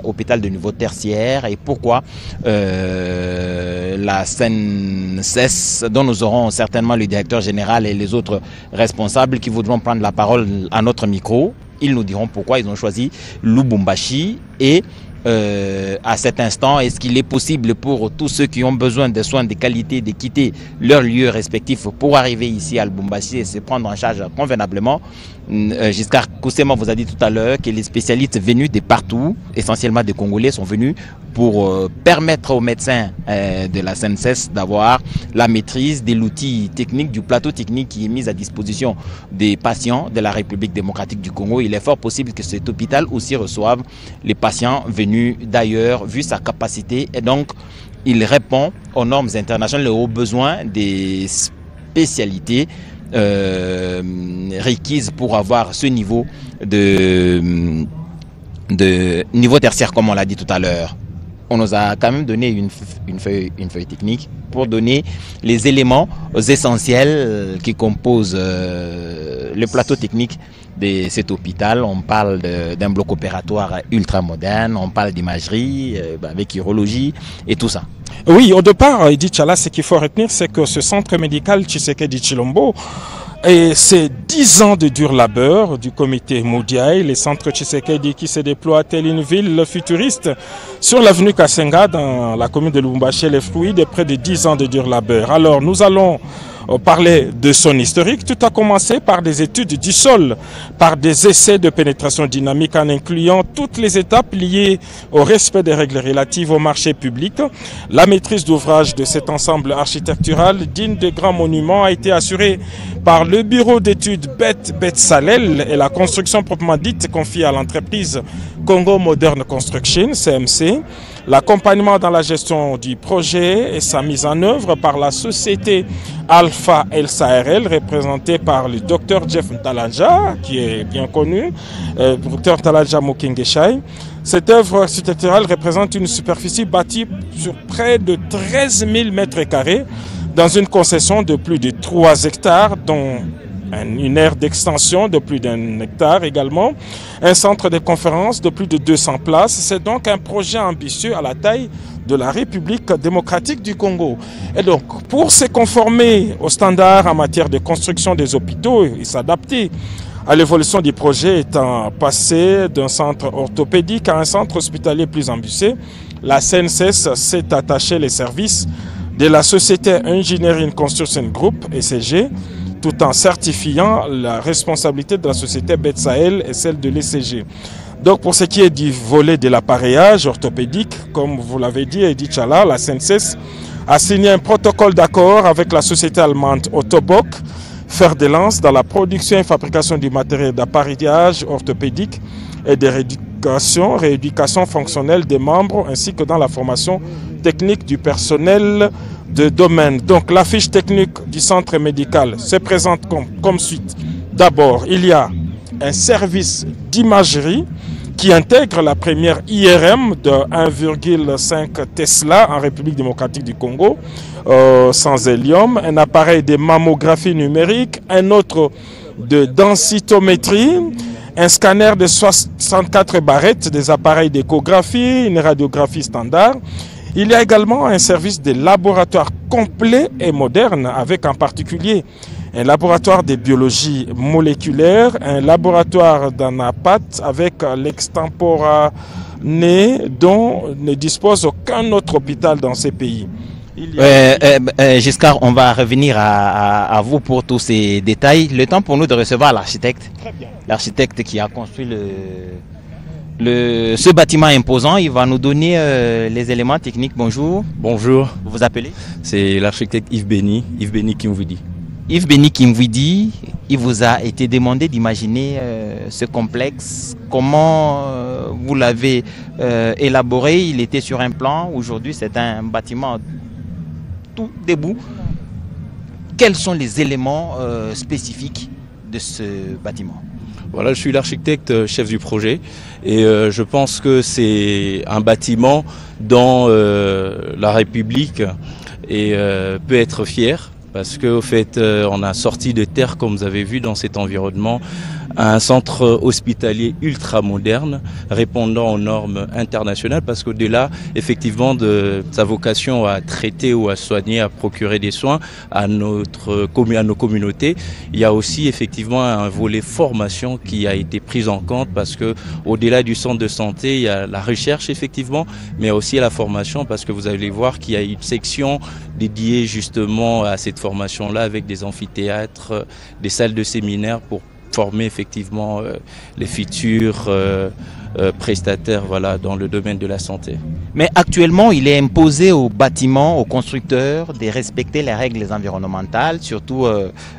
Hôpital de niveau tertiaire et pourquoi la SNCS, dont nous aurons certainement le directeur général et les autres responsables qui voudront prendre la parole à notre micro. Ils nous diront pourquoi ils ont choisi Lubumbashi et à cet instant, est-ce qu'il est possible pour tous ceux qui ont besoin de soins de qualité de quitter leurs lieux respectifs pour arriver ici à Lubumbashi et se prendre en charge convenablement? Giscard Koussema vous a dit tout à l'heure que les spécialistes venus de partout, essentiellement des Congolais, sont venus pour permettre aux médecins de la SNCS d'avoir la maîtrise de l'outil technique, du plateau technique qui est mis à disposition des patients de la République démocratique du Congo. Il est fort possible que cet hôpital aussi reçoive les patients venus d'ailleurs, vu sa capacité. Et donc, il répond aux normes internationales et aux besoins des spécialités requises pour avoir ce niveau de niveau tertiaire, comme on l'a dit tout à l'heure. On nous a quand même donné une feuille technique pour donner les éléments essentiels qui composent le plateau technique de cet hôpital. On parle d'un bloc opératoire ultra moderne, on parle d'imagerie avec urologie et tout ça. Oui, au départ, Edith Chala, ce qu'il faut retenir, c'est que ce centre médical Tshisekedi Tshilombo, et c'est 10 ans de dur labeur du comité Moudiaï, les centres Tshisekedi qui se déploient telle une ville futuriste sur l'avenue Kassenga dans la commune de Lubumbashi, les fruits de près de 10 ans de dur labeur. Alors nous allons parler de son historique. Tout a commencé par des études du sol, par des essais de pénétration dynamique en incluant toutes les étapes liées au respect des règles relatives au marché public. La maîtrise d'ouvrage de cet ensemble architectural digne de grands monuments a été assurée par le bureau d'études Bet-Salel et la construction proprement dite confiée à l'entreprise Congo Modern Construction, CMC. L'accompagnement dans la gestion du projet et sa mise en œuvre par la société Alpha Elsa RL, représentée par le Dr Jeff Ntaladja, qui est bien connu, Dr Ntaladja Mokengeshai. Cette œuvre architecturale représente une superficie bâtie sur près de 13 000 mètres carrés dans une concession de plus de 3 hectares, dont une aire d'extension de plus d'1 hectare également, un centre de conférence de plus de 200 places. C'est donc un projet ambitieux à la taille de la République démocratique du Congo. Et donc, pour se conformer aux standards en matière de construction des hôpitaux et s'adapter à l'évolution du projet étant passé d'un centre orthopédique à un centre hospitalier plus ambitieux, la CNCS s'est attachée les services de la société Engineering Construction Group, ECG, tout en certifiant la responsabilité de la société Bet-Sahel et celle de l'ECG. Donc pour ce qui est du volet de l'appareillage orthopédique, comme vous l'avez dit, Edith Chala, la SNCS a signé un protocole d'accord avec la société allemande Ottobock, fer de lance dans la production et fabrication du matériel d'appareillage orthopédique et de rééducation fonctionnelle des membres, ainsi que dans la formation technique du personnel de domaine. Donc la fiche technique du centre médical se présente comme suite. D'abord, il y a un service d'imagerie qui intègre la première IRM de 1,5 Tesla en République démocratique du Congo, sans hélium, un appareil de mammographie numérique, un autre de densitométrie, un scanner de 64 barrettes, des appareils d'échographie, une radiographie standard. Il y a également un service de laboratoire complet et moderne, avec en particulier un laboratoire de biologie moléculaire, un laboratoire d'anapath avec l'extemporané dont ne dispose aucun autre hôpital dans ces pays. Giscard, on va revenir à vous pour tous ces détails. Le temps pour nous de recevoir l'architecte. L'architecte qui a construit ce bâtiment imposant. Il va nous donner les éléments techniques. Bonjour. Bonjour. Vous vous appelez? C'est l'architecte Yves Béni Kimvidi. Yves Béni Kimvidi, il vous a été demandé d'imaginer ce complexe. Comment vous l'avez élaboré? Il était sur un plan. Aujourd'hui, c'est un bâtiment tout debout. Quels sont les éléments spécifiques de ce bâtiment? Voilà, je suis l'architecte chef du projet et je pense que c'est un bâtiment dont la République peut être fière parce qu'au fait, on a sorti de terre, comme vous avez vu dans cet environnement, un centre hospitalier ultra moderne, répondant aux normes internationales, parce qu'au-delà, effectivement, de sa vocation à traiter ou à soigner, à procurer des soins à nos communautés, il y a aussi effectivement un volet formation qui a été pris en compte, parce que au-delà du centre de santé, il y a la recherche effectivement, mais aussi la formation, parce que vous allez voir qu'il y a une section dédiée justement à cette formation-là, avec des amphithéâtres, des salles de séminaire pour former effectivement les futurs prestataires, voilà, dans le domaine de la santé. Mais actuellement, il est imposé aux bâtiments, aux constructeurs de respecter les règles environnementales, surtout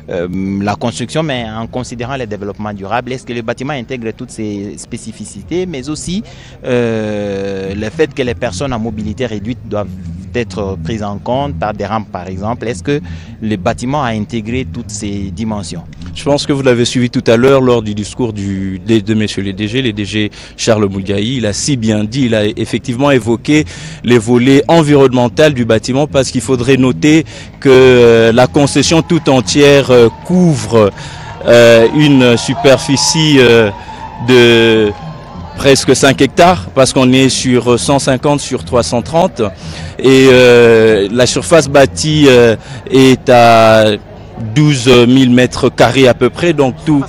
la construction, mais en considérant le développement durable. Est-ce que le bâtiment intègre toutes ces spécificités, mais aussi le fait que les personnes à mobilité réduite doivent être prises en compte par des rampes par exemple? Est-ce que le bâtiment a intégré toutes ces dimensions? Je pense que vous l'avez suivi tout à l'heure lors du discours de messieurs les DG Charles Moulgaï. Il a si bien dit, il a effectivement évoqué les volets environnementaux du bâtiment, parce qu'il faudrait noter que la concession tout entière couvre une superficie de presque 5 hectares, parce qu'on est sur 150 sur 330, et la surface bâtie est à 12 000 mètres carrés à peu près, donc tout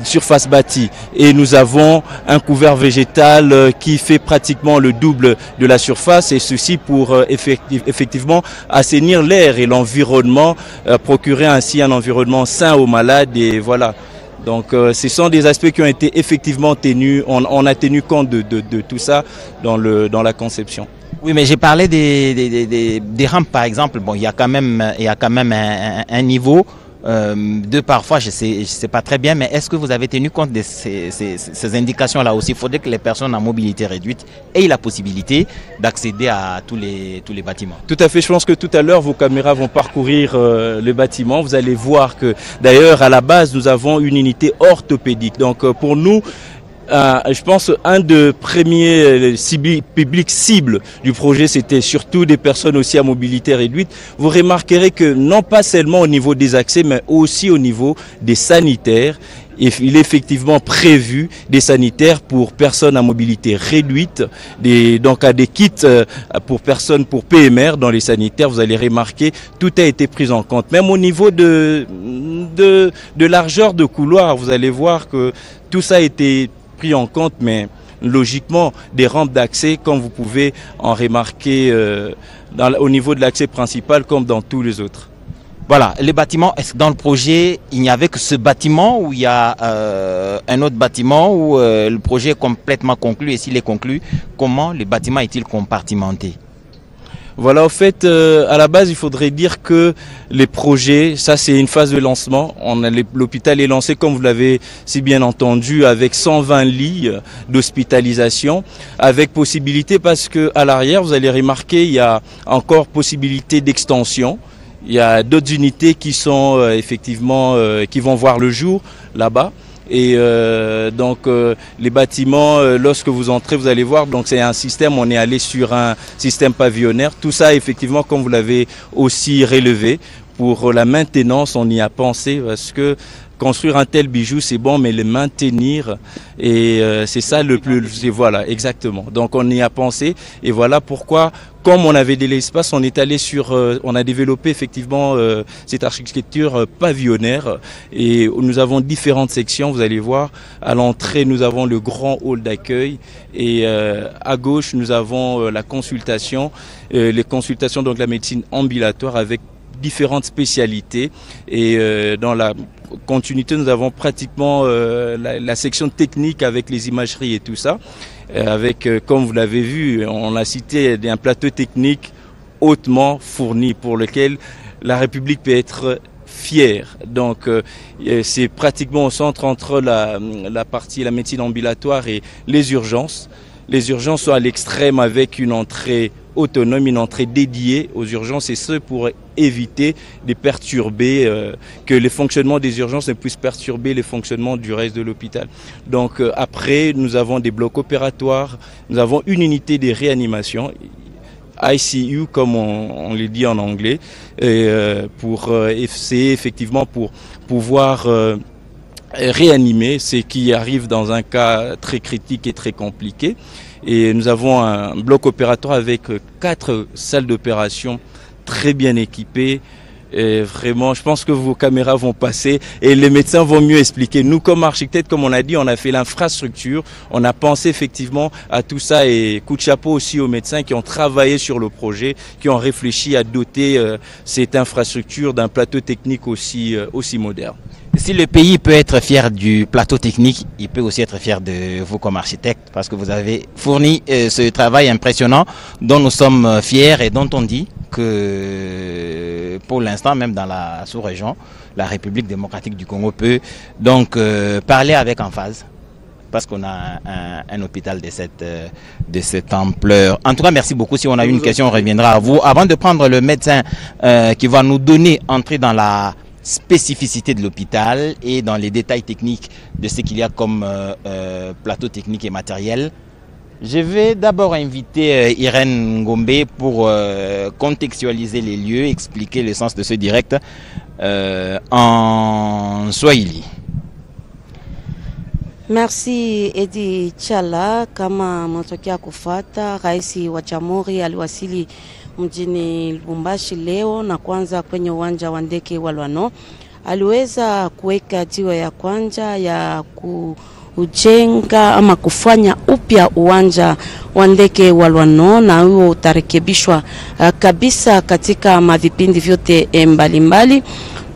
surface bâtie. Et nous avons un couvert végétal qui fait pratiquement le double de la surface, et ceci pour effectivement assainir l'air et l'environnement, procurer ainsi un environnement sain aux malades, et voilà. Donc ce sont des aspects qui ont été effectivement tenus, on a tenu compte de tout ça dans la conception. Oui, mais j'ai parlé des rampes par exemple. Bon, il y a quand même un niveau de parfois, je sais pas très bien, mais est-ce que vous avez tenu compte de ces indications-là aussi? Il faudrait que les personnes à mobilité réduite aient la possibilité d'accéder à tous les bâtiments. Tout à fait, je pense que tout à l'heure, vos caméras vont parcourir le bâtiment. Vous allez voir que d'ailleurs, à la base, nous avons une unité orthopédique. Donc pour nous, je pense un des premiers publics cibles du projet, c'était surtout des personnes aussi à mobilité réduite. Vous remarquerez que non pas seulement au niveau des accès, mais aussi au niveau des sanitaires. Il est effectivement prévu des sanitaires pour personnes à mobilité réduite, donc à des kits pour personnes pour PMR dans les sanitaires. Vous allez remarquer, tout a été pris en compte. Même au niveau de largeur de couloir, vous allez voir que tout ça a été pris en compte, mais logiquement des rampes d'accès, comme vous pouvez en remarquer au niveau de l'accès principal comme dans tous les autres. Voilà, les bâtiments, est-ce que dans le projet, il n'y avait que ce bâtiment, ou il y a un autre bâtiment où le projet est complètement conclu, et s'il est conclu, comment le bâtiment est-il compartimenté? Voilà, au fait, à la base, il faudrait dire que les projets, ça c'est une phase de lancement. L'hôpital est lancé, comme vous l'avez si bien entendu, avec 120 lits d'hospitalisation, avec possibilité, parce que à l'arrière, vous allez remarquer, il y a encore possibilité d'extension. Il y a d'autres unités qui sont effectivement, qui vont voir le jour là-bas. Et donc les bâtiments, lorsque vous entrez, vous allez voir, donc c'est un système, on est allé sur un système pavillonnaire. Tout ça, effectivement, comme vous l'avez aussi relevé, pour la maintenance, on y a pensé, parce que construire un tel bijou, c'est bon, mais le maintenir, et c'est ça le plus... Voilà, exactement. Donc on y a pensé, et voilà pourquoi, comme on avait de l'espace, on est allé sur... on a développé effectivement cette architecture pavillonnaire, et nous avons différentes sections. Vous allez voir, à l'entrée, nous avons le grand hall d'accueil, et à gauche, nous avons la consultation, les consultations, donc la médecine ambulatoire, avec différentes spécialités, et dans la continuité nous avons pratiquement la section technique avec les imageries et tout ça, avec comme vous l'avez vu, on a cité un plateau technique hautement fourni pour lequel la République peut être fière. Donc c'est pratiquement au centre entre la médecine ambulatoire et les urgences. Les urgences sont à l'extrême avec une entrée autonome, une entrée dédiée aux urgences, et ce pour éviter de perturber, que les fonctionnements des urgences ne puissent perturber les fonctionnements du reste de l'hôpital. Donc après, nous avons des blocs opératoires, nous avons une unité de réanimation. ICU comme on le dit en anglais, et pour essayer effectivement pour pouvoir réanimer ce qui arrive dans un cas très critique et très compliqué. Et nous avons un bloc opératoire avec 4 salles d'opération très bien équipées. Et vraiment, je pense que vos caméras vont passer et les médecins vont mieux expliquer. Nous, comme architectes, comme on a dit, on a fait l'infrastructure. On a pensé effectivement à tout ça et coup de chapeau aussi aux médecins qui ont travaillé sur le projet, qui ont réfléchi à doter cette infrastructure d'un plateau technique aussi moderne. Si le pays peut être fier du plateau technique, il peut aussi être fier de vous comme architecte parce que vous avez fourni ce travail impressionnant dont nous sommes fiers et dont on dit que pour l'instant, même dans la sous-région, la République démocratique du Congo peut donc parler avec emphase parce qu'on a un hôpital de cette ampleur. En tout cas, merci beaucoup. Si on a une question, on reviendra à vous. Avant de prendre le médecin qui va nous donner entrée dans la spécificité de l'hôpital et dans les détails techniques de ce qu'il y a comme plateau technique et matériel, je vais d'abord inviter Irène Ngombe pour contextualiser les lieux, expliquer le sens de ce direct en Swahili. Merci Edi Chala. Kama mnatokea kufata, Rais wa Jamhuri aliwasili mjini Lubumbashi leo na kwanza kwenye uwanja wa ndege wa Lwano. Aliweza kuweka jiwe ya kwanza ya kujenga ama kufanya upya uwanja wa ndege wa Lwano, na huo utarekebishwa kabisa katika mavipindi vyote mbalimbali.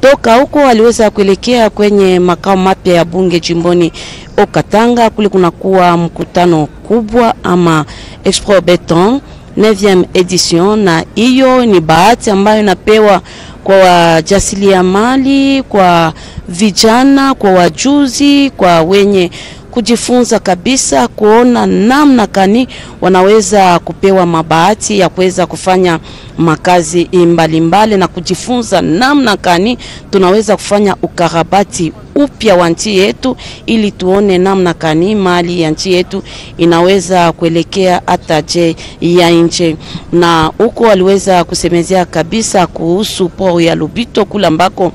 Toka huko aliweza kuelekea kwenye makao mapya ya bunge jimboni Okatanga. Kule kunakuwa mkutano kubwa ama Expo Beton 9e edition, na hiyo ni bahati ambayo inapewa kwa wajasiriamali, kwa vijana, kwa wajuzi, kwa wenye kujifunza kabisa kuona namna gani wanaweza kupewa mabahati ya kuweza kufanya makazi mbalimbali na kujifunza namna gani tunaweza kufanya ukarabati upya wa nchi yetu ili tuone namna gani mali ya nchi yetu inaweza kuelekea hata je ya nje. Na huko aliweza kusemezea kabisa kuhusu port ya Lubito kula ambako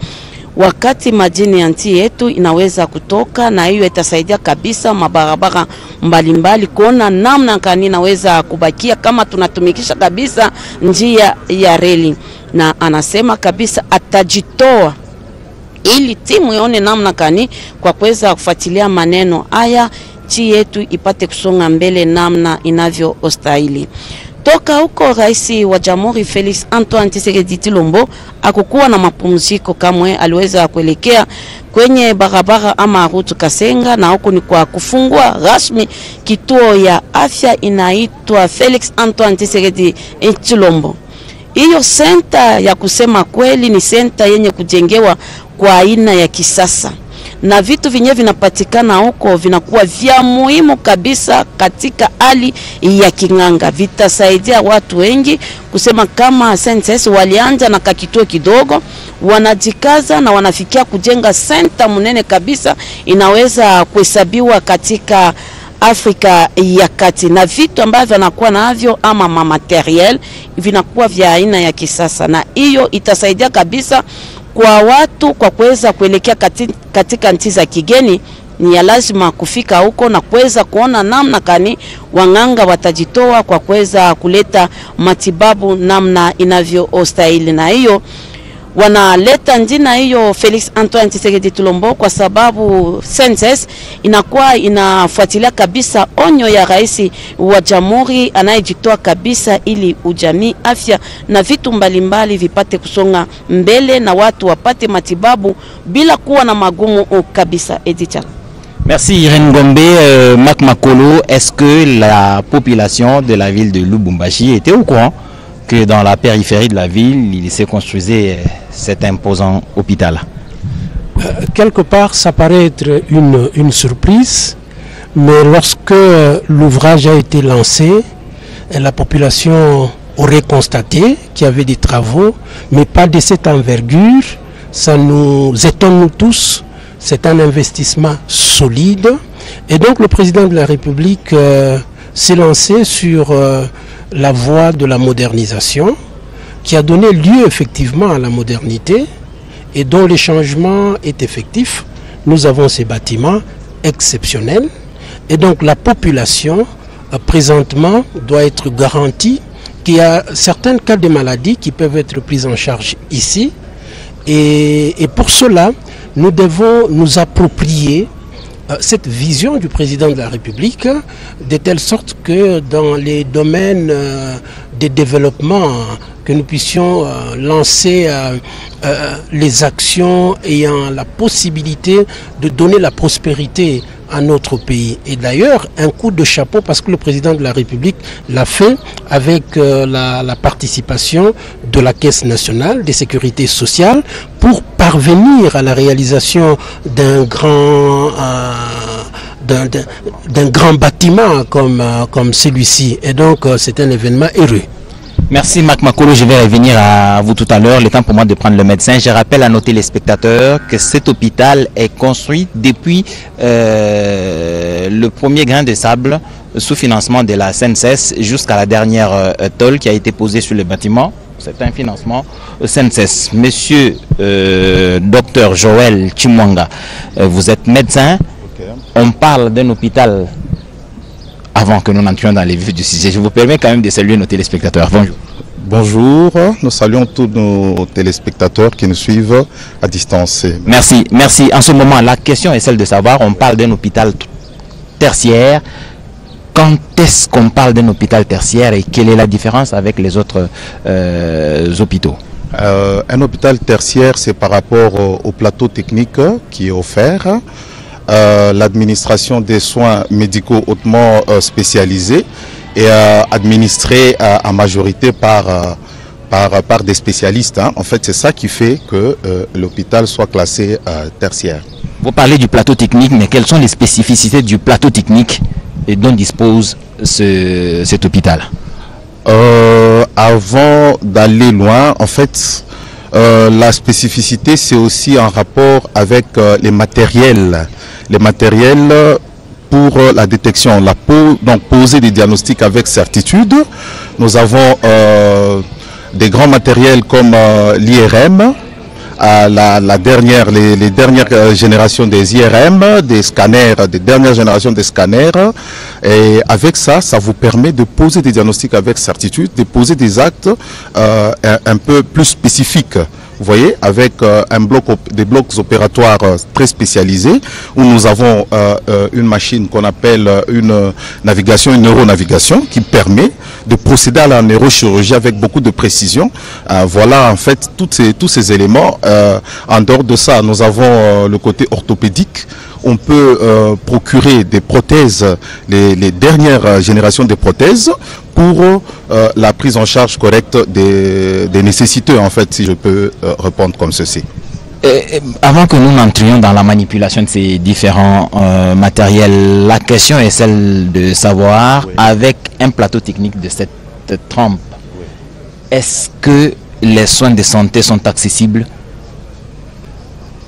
wakati madini ya nchi yetu inaweza kutoka, na hiyo itasaidia kabisa mabarabara mbalimbali kuona namna gani inaweza kubakia kama tunatumikisha kabisa njia ya reli. Na anasema kabisa atajitoa ili timu ione namna gani kwa kuweza kufuatilia maneno haya nchi yetu ipate kusonga mbele namna inavyostahili. Toka huko Rais wa Jamhuri Felix Antoine Tshisekedi Tshilombo akukuwa na mapumziko kamwe, aliweza kuelekea kwenye barabara ama route Kasenga, na huko ni kwa kufungua rasmi kituo ya afya inaitwa Felix Antoine Tshisekedi Tshilombo. Hiyo senta ya kusema kweli ni senta yenye kujengewa kwa aina ya kisasa, na vitu vinye vinapatikana huko vinakuwa vya muhimu kabisa katika hali ya kinganga. Vitasaidia watu wengi kusema kama senses walianza na kakituo kidogo, wanajikaza na wanafikia kujenga senta munene kabisa inaweza kuhesabiwa katika Afrika ya Kati, na vitu ambavyo vinakuwa navyo ama materiel vinakuwa vya aina ya kisasa, na hiyo itasaidia kabisa kwa watu kwa kuweza kuelekea katika nchi za kigeni. Ni lazima kufika huko na kuweza kuona namna gani wanganga watajitoa kwa kuweza kuleta matibabu namna inavyostahili, na hiyo wanaleta njina hiyo Felix Antoine Tshisekedi Tshilombo kwa sababu census inakuwa inafuatilia kabisa onyo ya rais wa jamhuri anayejitoa kabisa ili ujamii, afya na vitu mbalimbali vipate kusonga mbele na watu wapate matibabu bila kuwa na magumu kabisa. Edicha. Merci Irène Ngombe. Mac Makolo, est-ce que la population de la ville de Lubumbashi était au courant que dans la périphérie de la ville, il s'est construisait cet imposant hôpital? Quelque part, ça paraît être une surprise, mais lorsque l'ouvrage a été lancé, la population aurait constaté qu'il y avait des travaux, mais pas de cette envergure. Ça nous étonne nous tous. C'est un investissement solide. Et donc le président de la République s'est lancé sur la voie de la modernisation qui a donné lieu effectivement à la modernité et dont le changement est effectif. Nous avons ces bâtiments exceptionnels et donc la population présentement doit être garantie qu'il y a certains cas de maladies qui peuvent être prises en charge ici et pour cela nous devons nous approprier cette vision du président de la République de telle sorte que dans les domaines de développement que nous puissions lancer les actions ayant la possibilité de donner la prospérité à notre pays. Et d'ailleurs, un coup de chapeau parce que le président de la République l'a fait avec la participation de la Caisse nationale de sécurité sociale pour parvenir à la réalisation d'un grand bâtiment comme celui-ci. Et donc, c'est un événement heureux. Merci Marc Makolo, je vais revenir à vous tout à l'heure. Le temps pour moi de prendre le médecin. Je rappelle à nos téléspectateurs que cet hôpital est construit depuis le premier grain de sable sous financement de la SNCS jusqu'à la dernière tôle qui a été posée sur le bâtiment. C'est un financement SNCS. Monsieur Dr Joël Chimwanga, vous êtes médecin. Okay. On parle d'un hôpital. Avant que nous n'entrions dans les vifs du sujet, je vous permets quand même de saluer nos téléspectateurs. Bonjour. Bonjour, nous saluons tous nos téléspectateurs qui nous suivent à distance. Merci, merci. En ce moment, la question est celle de savoir, on parle d'un hôpital tertiaire. Quand est-ce qu'on parle d'un hôpital tertiaire et quelle est la différence avec les autres hôpitaux? Un hôpital tertiaire, c'est par rapport au plateau technique qui est offert. L'administration des soins médicaux hautement spécialisés et administrée en majorité par des spécialistes. En fait, c'est ça qui fait que l'hôpital soit classé tertiaire. Vous parlez du plateau technique, mais quelles sont les spécificités du plateau technique et dont dispose cet hôpital? Avant d'aller loin, en fait, la spécificité, c'est aussi en rapport avec les matériels. Les matériels pour la détection, donc poser des diagnostics avec certitude. Nous avons des grands matériels comme l'IRM, les dernières générations des IRM, des scanners, des dernières générations des scanners. Et avec ça, ça vous permet de poser des diagnostics avec certitude, de poser des actes un peu plus spécifiques. Vous voyez, avec des blocs opératoires très spécialisés, où nous avons une machine qu'on appelle une neuronavigation, qui permet de procéder à la neurochirurgie avec beaucoup de précision. Voilà en fait tous ces éléments. En dehors de ça, nous avons le côté orthopédique. On peut procurer des prothèses, les dernières générations de prothèses, pour la prise en charge correcte des nécessités, en fait, si je peux répondre comme ceci. Avant que nous n'entrions dans la manipulation de ces différents matériels, la question est celle de savoir, oui, avec un plateau technique de cette trempe, oui, est-ce que les soins de santé sont accessibles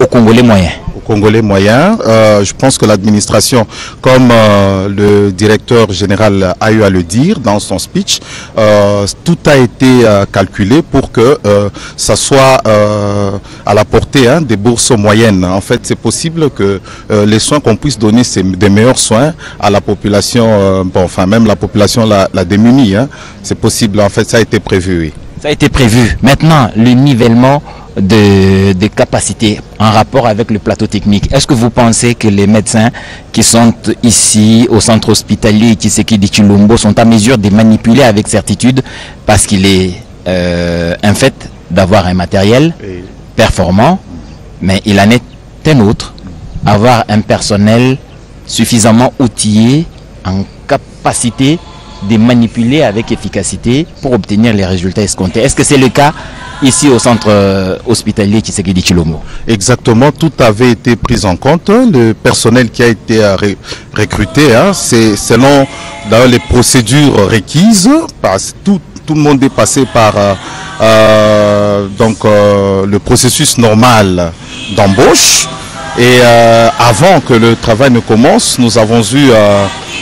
aux Congolais moyens? Congolais moyens. Je pense que l'administration, comme le directeur général a eu à le dire dans son speech, tout a été calculé pour que ça soit à la portée des bourses moyennes. En fait, c'est possible que les soins qu'on puisse donner, c'est des meilleurs soins à la population, même la population la démunie. C'est possible, en fait, ça a été prévu, oui. Ça a été prévu. Maintenant, le nivellement des capacités en rapport avec le plateau technique. Est-ce que vous pensez que les médecins qui sont ici au centre hospitalier Tshisekedi Tshilombo sont à mesure de manipuler avec certitude, parce qu'il est un fait d'avoir un matériel performant, mais il en est un autre, avoir un personnel suffisamment outillé, en capacité de manipuler avec efficacité pour obtenir les résultats escomptés. Est-ce que c'est le cas ici au centre hospitalier Tshisekedi Tshilombo? Exactement, tout avait été pris en compte. Le personnel qui a été recruté, c'est selon les procédures requises. Tout le monde est passé par le processus normal d'embauche. Et avant que le travail ne commence, nous avons eu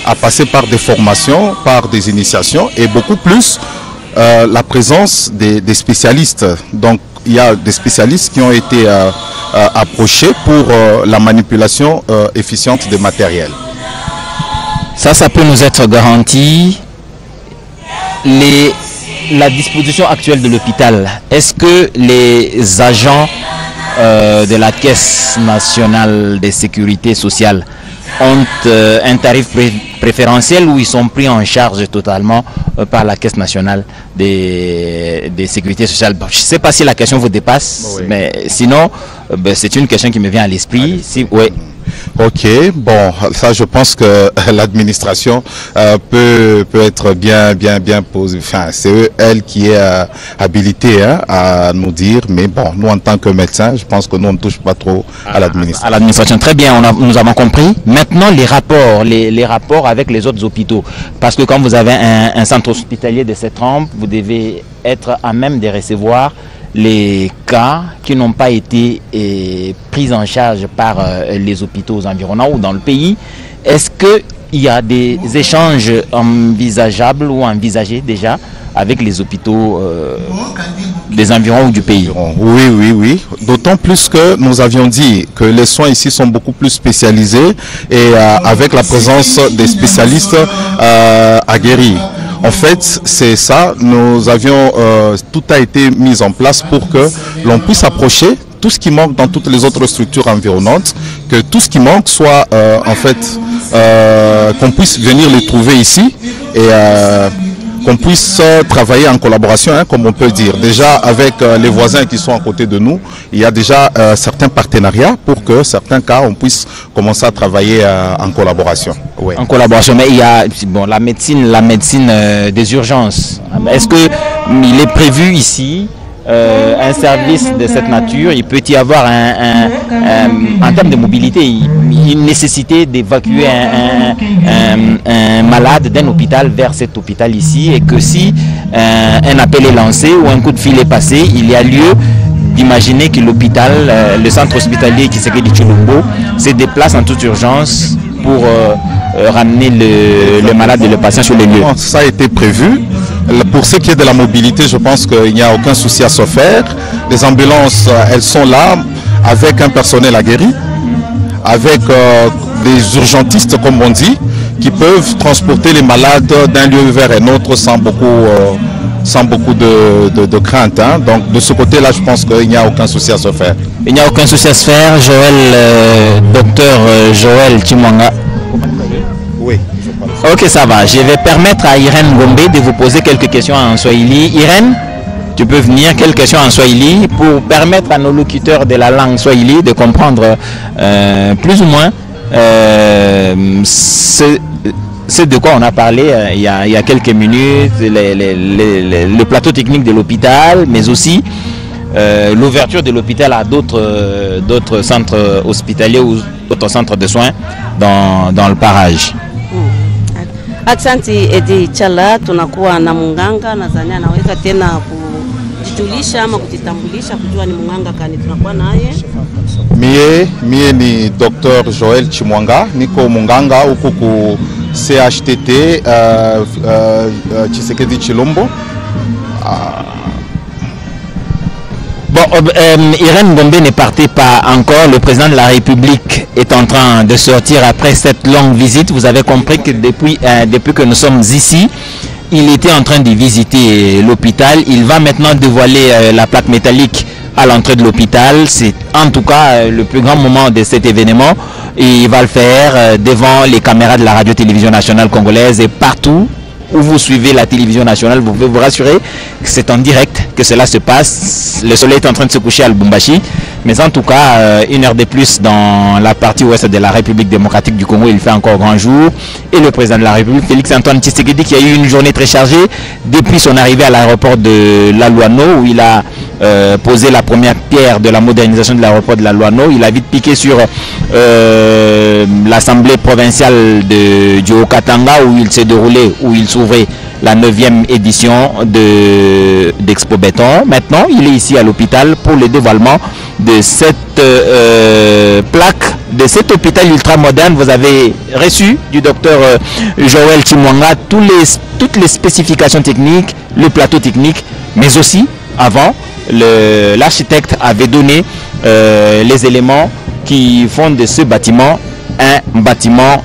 à passer par des formations, par des initiations et beaucoup plus la présence des spécialistes. Donc il y a des spécialistes qui ont été approchés pour la manipulation efficiente des matériels. Ça peut nous être garanti. La disposition actuelle de l'hôpital, est-ce que les agents de la Caisse nationale de sécurité sociale ont un tarif préférentiel ou ils sont pris en charge totalement par la Caisse nationale de sécurité sociale? Je ne sais pas si la question vous dépasse, oui. Mais sinon, c'est une question qui me vient à l'esprit. Si, ouais. Ok, bon, ça je pense que l'administration peut être bien posée. Enfin, c'est elle qui est habilitée à nous dire, mais bon, nous en tant que médecins, je pense que nous on ne touche pas trop à l'administration. À l'administration, très bien, nous avons compris. Maintenant, les rapports avec les autres hôpitaux, parce que quand vous avez un centre hospitalier de cette trempe, vous devez être à même de recevoir les cas qui n'ont pas été pris en charge par les hôpitaux environnants ou dans le pays. Est-ce qu'il y a des échanges envisageables ou envisagés déjà avec les hôpitaux des environs ou du pays? Oui. D'autant plus que nous avions dit que les soins ici sont beaucoup plus spécialisés et avec la présence des spécialistes aguerris. En fait, c'est ça, nous avions, tout a été mis en place pour que l'on puisse approcher tout ce qui manque dans toutes les autres structures environnantes, que tout ce qui manque soit, en fait, qu'on puisse venir les trouver ici et qu'on puisse travailler en collaboration, hein, comme on peut dire. Déjà, avec les voisins qui sont à côté de nous, il y a déjà certains partenariats pour que certains cas, on puisse commencer à travailler en collaboration. Ouais. En collaboration, mais il y a la médecine des urgences. Est-ce qu'il est prévu ici un service de cette nature? Il peut y avoir en termes de mobilité, une nécessité d'évacuer un malade d'un hôpital vers cet hôpital ici, et que si un appel est lancé ou un coup de fil est passé, il y a lieu d'imaginer que l'hôpital, le centre hospitalier Tshisekedi Tshilombo, se déplace en toute urgence pour ramener le malade et le patient sur les lieux. Ça a été prévu. Pour ce qui est de la mobilité, je pense qu'il n'y a aucun souci à se faire. Les ambulances, elles sont là avec un personnel aguerri, avec des urgentistes, comme on dit, qui peuvent transporter les malades d'un lieu vers un autre sans beaucoup de crainte. Hein. Donc de ce côté-là, je pense qu'il n'y a aucun souci à se faire. Il n'y a aucun souci à se faire. Docteur Joël Chimwanga. Oui. Ok, ça va. Je vais permettre à Irène Gombe de vous poser quelques questions en Swahili. Irène, tu peux venir, quelques questions en Swahili pour permettre à nos locuteurs de la langue Swahili de comprendre plus ou moins c'est de quoi on a parlé il y a quelques minutes, le plateau technique de l'hôpital, mais aussi l'ouverture de l'hôpital à d'autres centres hospitaliers ou d'autres centres de soins dans le parage. Asante Edi Chala, tunakuwa na munganga, nadhani anaweza tena kujitulisha ama kujitambulisha kujua ni munganga kani tunakuwa naye. Mie ni Dr. Joël Chimwanga, niko munganga huko ku CHTT Tshisekedi Tshilombo. Bon, Irène Gombe ne partait pas encore. Le président de la République est en train de sortir après cette longue visite. Vous avez compris que depuis que nous sommes ici, il était en train de visiter l'hôpital. Il va maintenant dévoiler la plaque métallique à l'entrée de l'hôpital. C'est en tout cas le plus grand moment de cet événement. Et il va le faire devant les caméras de la radio-télévision nationale congolaise et partout où vous suivez la télévision nationale, vous pouvez vous rassurer que c'est en direct que cela se passe. Le soleil est en train de se coucher à Lubumbashi, mais en tout cas, une heure de plus dans la partie ouest de la République démocratique du Congo, il fait encore grand jour. Et le président de la République, Félix-Antoine Tshisekedi, qui a eu une journée très chargée depuis son arrivée à l'aéroport de Lalouano, où il a posé la première pierre de la modernisation de l'aéroport de Lalouano. Il a vite piqué sur l'assemblée provinciale du Haut-Katanga, où il s'est déroulé, où il s'ouvrait la 9e édition d'Expo Béton. Maintenant, il est ici à l'hôpital pour le dévoilement de cette plaque, de cet hôpital ultramoderne. Vous avez reçu du docteur Joël Chimwanga toutes les spécifications techniques, le plateau technique, mais aussi, avant, l'architecte avait donné les éléments qui font de ce bâtiment un bâtiment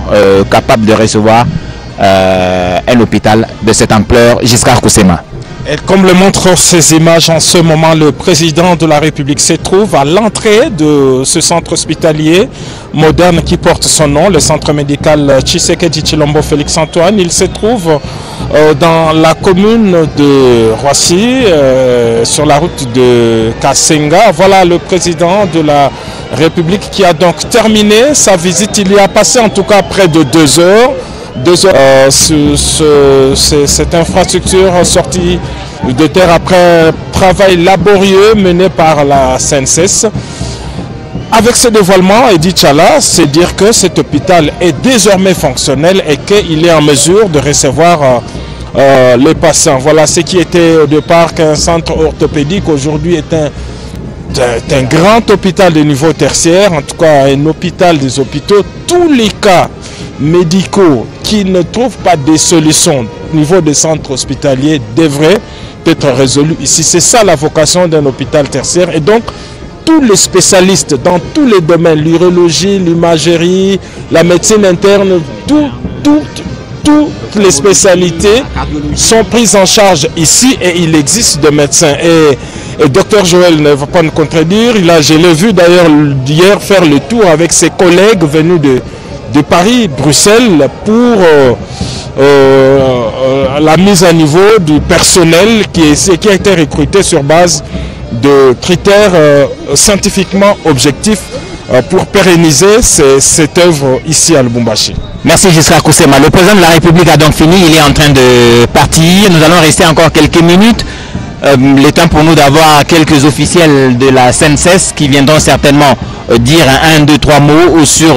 capable de recevoir un hôpital de cette ampleur. Giscard Koussema. Et comme le montrent ces images en ce moment, le président de la République se trouve à l'entrée de ce centre hospitalier moderne qui porte son nom, le centre médical Tshisekedi Tshilombo Félix Antoine. Il se trouve dans la commune de Roissy, sur la route de Kasenga. Voilà le président de la République qui a donc terminé sa visite. Il y a passé en tout cas près de 2 heures. Cette infrastructure sortie de terre après un travail laborieux mené par la CNSS. Avec ce dévoilement, Edith Tchala, c'est dire que cet hôpital est désormais fonctionnel et qu'il est en mesure de recevoir les patients. Voilà ce qui était au départ qu'un centre orthopédique, aujourd'hui est un grand hôpital de niveau tertiaire, en tout cas un hôpital des hôpitaux. Tous les cas médicaux qui ne trouvent pas des solutions au niveau des centres hospitaliers devraient être résolus ici. C'est ça la vocation d'un hôpital tertiaire. Et donc, tous les spécialistes dans tous les domaines, l'urologie, l'imagerie, la médecine interne, toutes les spécialités sont prises en charge ici et il existe des médecins. Et Dr Joël ne va pas nous contredire. Je l'ai vu d'ailleurs hier faire le tour avec ses collègues venus de Paris, Bruxelles, pour la mise à niveau du personnel qui a été recruté sur base de critères scientifiquement objectifs pour pérenniser cette œuvre ici à Lubumbashi. Merci Giscard Koussema. Le président de la République a donc fini, il est en train de partir. Nous allons rester encore quelques minutes. Le temps pour nous d'avoir quelques officiels de la CNSS qui viendront certainement dire 1, 2, 3 mots sur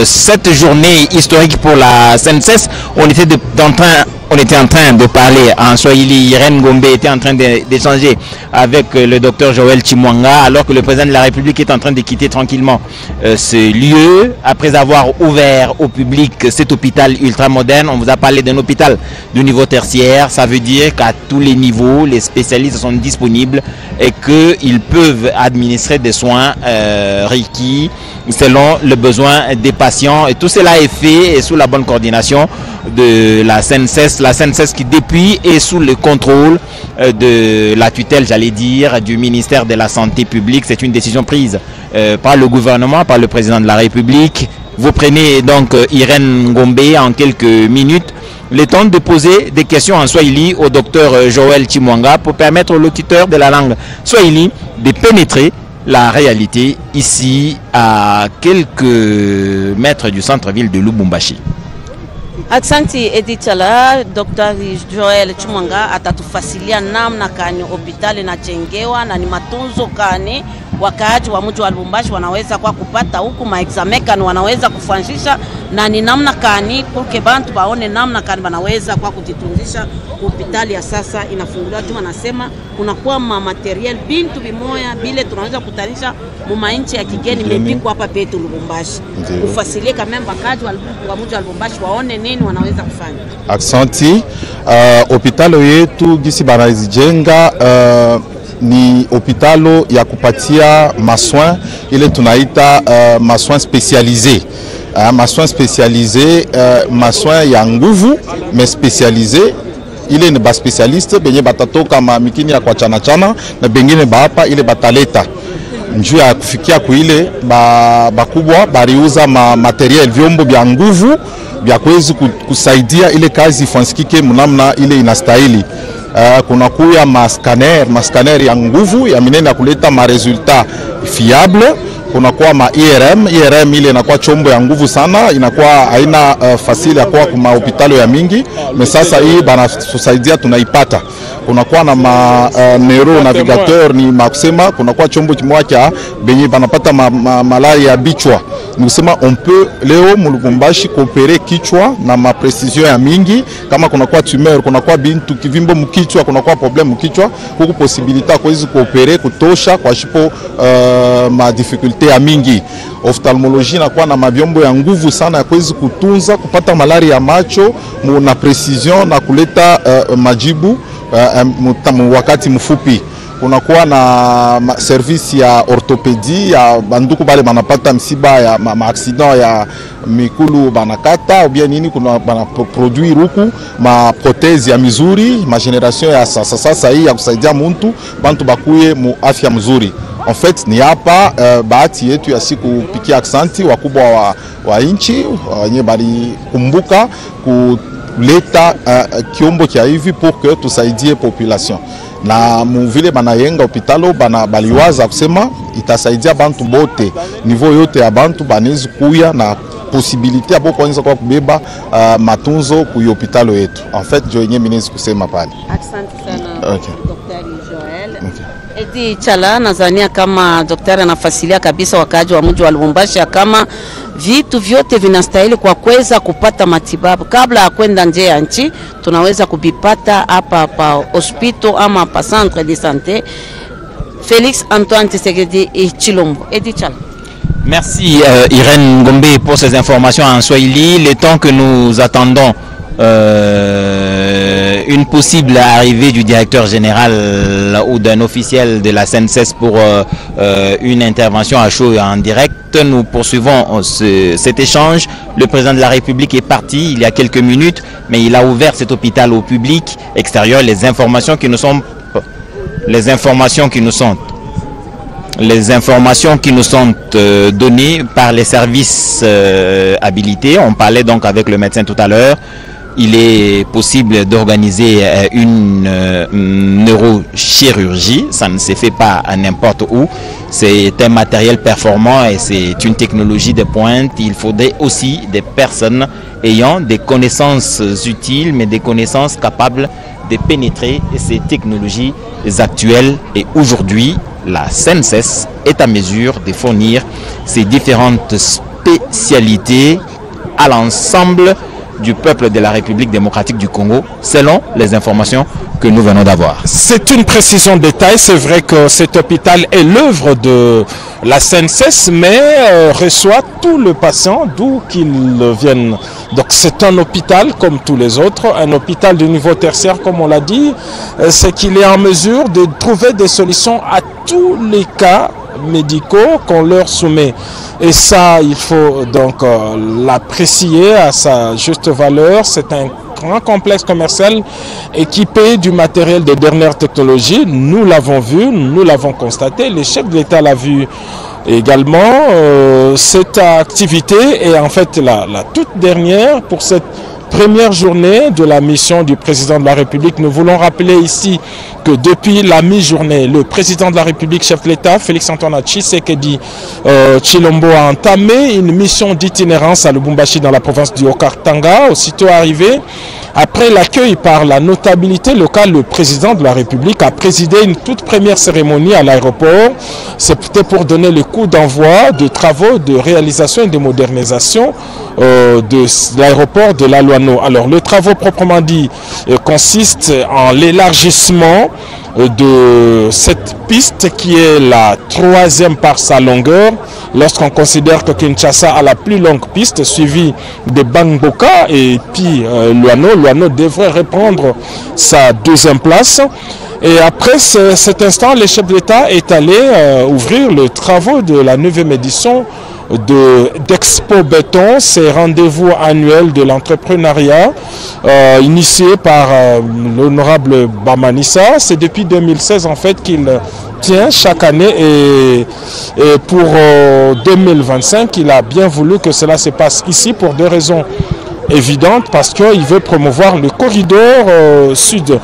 cette journée historique pour la CNSS. On était en train de parler en Swahili. Irène Gombe était en train d'échanger avec le docteur Joël Chimwanga, alors que le président de la République est en train de quitter tranquillement ce lieu. Après avoir ouvert au public cet hôpital ultramoderne, on vous a parlé d'un hôpital de niveau tertiaire. Ça veut dire qu'à tous les niveaux, les spécialistes sont disponibles et qu'ils peuvent administrer des soins requis selon le besoin des patients. Et tout cela est fait et sous la bonne coordination de la CNSS. La CNSS qui depuis est sous le contrôle de la tutelle, j'allais dire, du ministère de la Santé publique. C'est une décision prise par le gouvernement, par le président de la République. Vous prenez donc Irène Gombe en quelques minutes le temps de poser des questions en Swahili au docteur Joël Chimwanga pour permettre aux locuteurs de la langue Swahili de pénétrer la réalité ici à quelques mètres du centre-ville de Lubumbashi. Asante Edith Tchala, Dr. Joel Chimwanga atatufasilia namna kani hospitali inajengewa na ni matunzo kani wakaaji wa mji wa Lubumbashi wanaweza kwa kupata huku maexamekani wanaweza kufanishisha na ni namna kani purke bantu baone namna kani wanaweza kwa kujitunzisha. Hospitali ya sasa inafunguliwa tu, anasema kunakuwa material bintu bimoya bile tunaweza kutanisha mu nchi ya kigeni mepiko hapa petu Lubumbashi. Ufasilie kama wakaaji wa mji wa Lubumbashi waone nini wanaweza kufanya. Aksanti, hospitali yetu gisi banazijenga ni hopitalo ya kupatia masoin ile tunaita masoin spécialisé. Masoin spécialisé, masoin ya nguvu mais spécialisé. Ile ni ba specialiste benye batatoka mamikini ya kwa chana na bengine hapa ile bataleta njuu ya kufikia kuile bakubwa bariuza materiel vyombo vya nguvu vya kuwezi kusaidia ile kazi ifansikike mnamna ile inastahili. Kuna kuya mascanner ya nguvu ya minene ya kuleta resultat fiable. Kuna kuwa IRM ile inakuwa chombo ya nguvu sana, inakuwa haina fasili ya kuwa kuma hospitalo ya mingi, sasa hii bana tusaidia tunaipata. Kuna kuwa na neuro navigateur ni makusema, kuna kuwa chombo kimoja cha benye banapata malaria ya bichwa Nikusema on peut leo mulubumbashi coopérer kichwa na ma précision ya mingi, kama kuna kwa tumeur, kuna kwa bintu kivimbo mkichwa, kuna kwa problem mkichwa, huku possibilité kwa hizo coopérer kutosha kwa shipo ma difficulté ya mingi. Ophtalmologie na kwa na mabyombo ya nguvu sana ya kuweza kutunza kupata malaria ya macho na precision na kuleta majibu wakati mfupi. Kunakuwa na service ya orthopédie ya banduku bale banapata msiba ya accident ya mikulu banakata ou bien nini, kuna bana produire huku ma prothèse ya mizuri, ma generation ya sasa hii ya kusaidia muntu bantu bakuye mu afya mzuri. En fait ni hapa bahati yetu ya siku pikia aksanti wakubwa wa inchi wenye bali kumbuka kuleta kiombo kia hivi pour que tusaidie population. Na muvile banayenga hopitalo baliwaza kusema itasaidia bantu bote, niveau yote ya bantu banezi kuya na possibilité abo kwanza kwa kubeba matunzo ku hopitalo yetu. En fait jo yenye minezi kusema pale. Asante sana Dr. Joel. Edi Chala, nazania kama daktari anafasilia kabisa wakaji wa mji wa Lubumbashi kama vitu vyote vinastahili kwa kuweza kupata matibabu kabla ya kwenda nje ya nchi, tunaweza kubipata hapa pa hospital ama pa centre de santé Félix Antoine Tshisekedi Tshilombo. Edi Chala. Merci Irène Ngombe pour ces informations en Swahili. Le temps que nous attendons une possible arrivée du directeur général ou d'un officiel de la SNCS pour une intervention à chaud et en direct, nous poursuivons cet échange. Le président de la République est parti il y a quelques minutes, mais il a ouvert cet hôpital au public extérieur. Les informations qui nous sont données par les services habilités. On parlait donc avec le médecin tout à l'heure. Il est possible d'organiser une neurochirurgie. Ça ne se fait pas à n'importe où. C'est un matériel performant et c'est une technologie de pointe. Il faudrait aussi des personnes ayant des connaissances utiles, mais des connaissances capables de pénétrer ces technologies actuelles. Et aujourd'hui, la SNCS est à mesure de fournir ces différentes spécialités à l'ensemble du peuple de la République démocratique du Congo, selon les informations que nous venons d'avoir. C'est une précision de détail. C'est vrai que cet hôpital est l'œuvre de la SNCS, mais reçoit tout le patient d'où qu'ils viennent. Donc c'est un hôpital comme tous les autres, un hôpital de niveau tertiaire comme on l'a dit, c'est qu'il est en mesure de trouver des solutions à tous les cas médicaux qu'on leur soumet. Et ça, il faut donc l'apprécier à sa juste valeur. C'est un grand complexe commercial équipé du matériel de dernière technologie. Nous l'avons vu, nous l'avons constaté, le chef de l'État l'a vu également. Cette activité est en fait la toute dernière pour cette première journée de la mission du président de la République. Nous voulons rappeler ici que depuis la mi-journée, le président de la République, chef de l'État, Félix Antoine Tshisekedi Tshilombo, a entamé une mission d'itinérance à Lubumbashi dans la province du Haut-Katanga. Aussitôt arrivé, après l'accueil par la notabilité locale, le président de la République a présidé une toute première cérémonie à l'aéroport. C'était pour donner le coup d'envoi de travaux de réalisation et de modernisation de l'aéroport de la Loano. Alors, le travaux proprement dit consiste en l'élargissement de cette piste qui est la troisième par sa longueur, lorsqu'on considère que Kinshasa a la plus longue piste suivie de Bangboka et puis Loano. Loano devrait reprendre sa deuxième place. Et après cet instant, le chef de l'État est allé ouvrir les travaux de la 9e édition d'Expo Béton, ces rendez-vous annuels de l'entrepreneuriat initié par l'honorable Bamanissa. C'est depuis 2016 en fait qu'il tient chaque année et pour 2025, il a bien voulu que cela se passe ici pour deux raisons évidentes, parce qu'il veut promouvoir le corridor sud.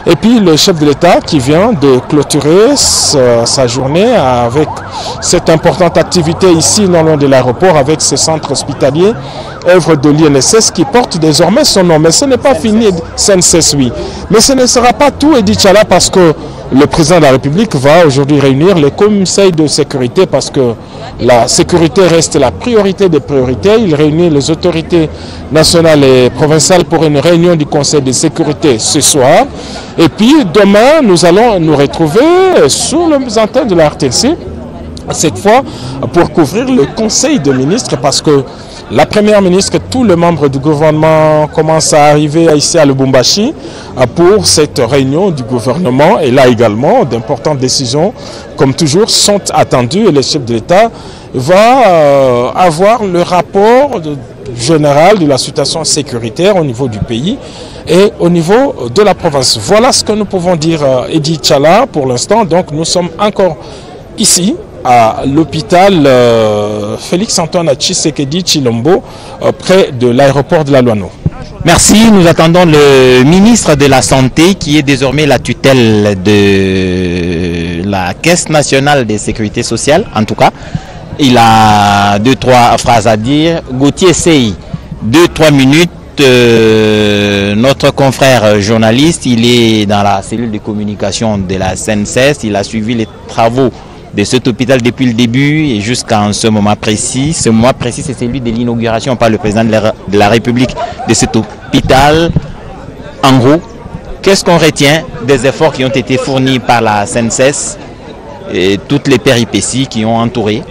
Et puis le chef de l'État qui vient de clôturer sa journée avec cette importante activité ici non loin de l'aéroport avec ce centre hospitalier, œuvre de l'INSS qui porte désormais son nom. Mais ce n'est pas fini, SNCS, oui. Mais ce ne sera pas tout, Edi Chala, parce que le président de la République va aujourd'hui réunir les conseils de sécurité parce que la sécurité reste la priorité des priorités. Il réunit les autorités nationales et provinciales pour une réunion du conseil de sécurité ce soir. Et puis demain, nous allons nous retrouver sur les antennes de la RTNC, cette fois pour couvrir le conseil de ministres parce que la première ministre et tous les membres du gouvernement commencent à arriver ici à Lubumbashi pour cette réunion du gouvernement. Et là également, d'importantes décisions, comme toujours, sont attendues et le chef de l'État va avoir le rapport général de la situation sécuritaire au niveau du pays et au niveau de la province. Voilà ce que nous pouvons dire, Edi Tchala, pour l'instant. Donc nous sommes encore ici à l'hôpital Félix-Antoine Tshisekedi Tshilombo, près de l'aéroport de la Loano. Merci, nous attendons le ministre de la Santé qui est désormais la tutelle de la Caisse nationale de sécurité sociale, en tout cas. Il a 2-3 phrases à dire. Gauthier Sey, 2-3 minutes. Notre confrère journaliste, il est dans la cellule de communication de la CNSS, il a suivi les travaux de cet hôpital depuis le début et jusqu'à ce moment précis. Ce moment précis, c'est celui de l'inauguration par le président de la République de cet hôpital. En gros, qu'est-ce qu'on retient des efforts qui ont été fournis par la CNSS et toutes les péripéties qui ont entouré